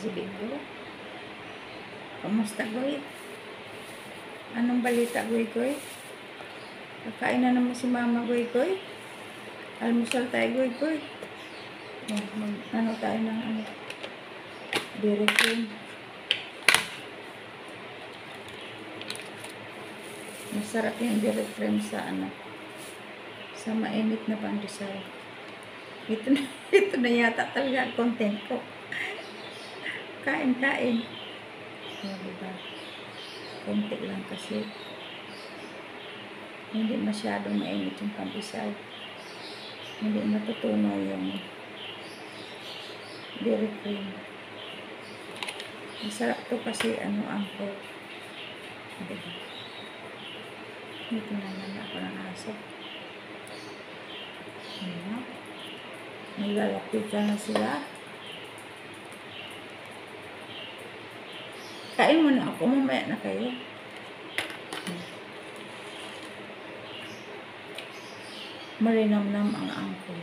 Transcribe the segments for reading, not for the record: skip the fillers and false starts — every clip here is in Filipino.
si Bigo. Kamusta, Goy? Anong balita, Goy? Kakain na naman si Mama, Goy. Almusal tayo, Goy. Ano tayo ng dairy cream. Masarap yung dairy cream sa sa mainit na pandesal. Ito na yata talaga ang content ko. Kain. Diba? Konti lang kasi. Hindi masyadong mainit yung pandesal. Hindi matutunaw yung dairy cream. Masarap to kasi angkor. Diba? Ito naman ako ng aso. Diba? Naglalapit na sila. Kain muna ako, mamaya na kayo. Malinamnam ang angkor.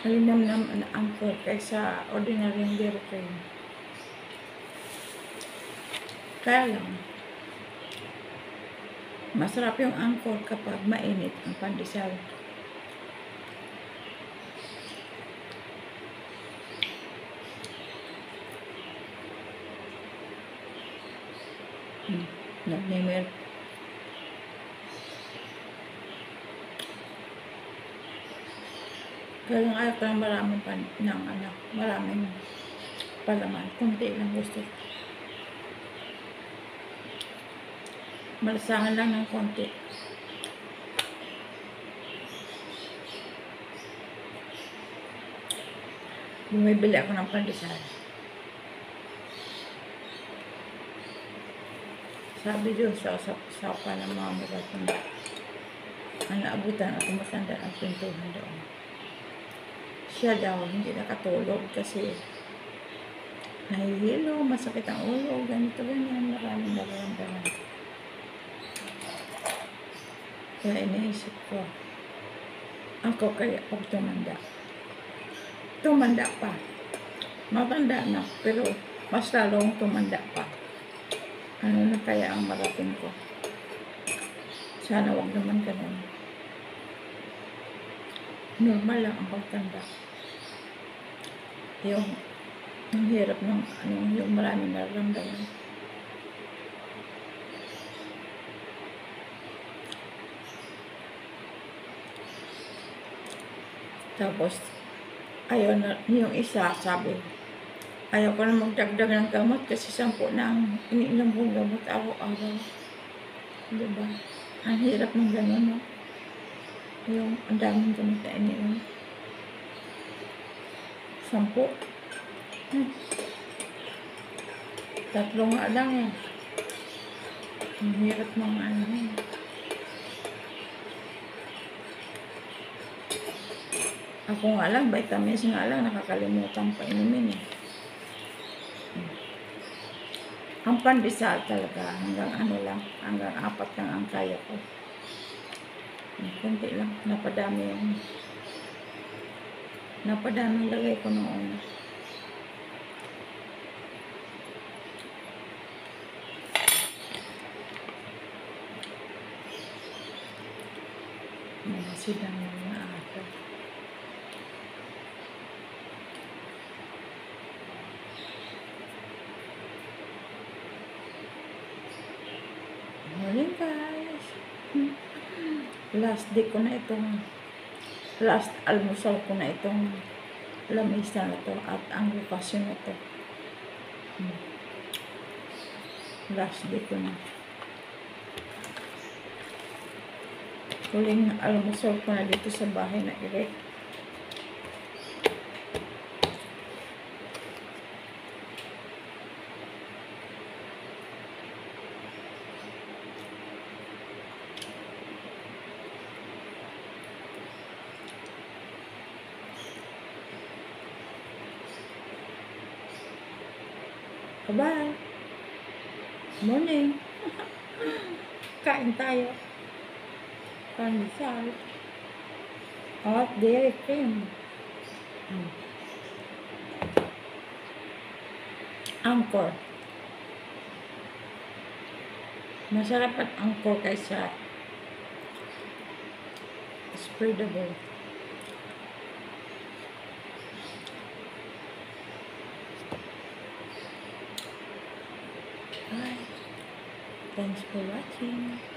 Malinamnam ang angkor kaysa ordinary dairy cream. Kaya lang, masarap yung angkor kapag mainit ang pandesal. Nag-milk. Kaya lang ayaw ko ng maraming palaman. Kunti lang gusto. Malasangan lang ng konti. Bumibili ako ng pandesal. Sabi doon sa usapan ng mga matatanda, ang naabutan at matanda ang pintuhan doon. Siya daw hindi nakatulog kasi nahihilo, masakit ang ulo, ganyan, maraming nararamdaman. Kaya iniisip ko, ako kaya pag tumanda pa, matanda na, pero mas lalong tumanda pa. Ano na kaya ang marating ko? Sana wag naman ganun. Normal lang ang pagtanda. Yung hirap ng yung maraming nararamdaman. Tapos, ayaw na, yung isa sabi, ayaw ko na magdagdag ng gamot kasi 10 na ang iniinom kong gamot araw-araw. Diba? Ang hirap ng gano'n, no? Yung ang daming gamot na iniinom. 10. 3 nga lang eh. Ang hirap ng Ako nga lang, vitamins nga lang, nakakalimutan pa inumin eh. Ang pandesal talaga, hanggang hanggang 4 lang ang kaya ko. Kunti lang, napadami lagay ko noon. Sidang mga ako. Morning guys. Last almusal ko na itong lamisa na to at ang lokasyon na to. Last day ko na. Huling almusal ko na dito sa bahay na Irek. Bye. Morning. Kain tayo. Pandesal. Hot dairy cream. Mm. Angkor. Masarap at angkor kaysa spreadable. Bye. Thanks for watching.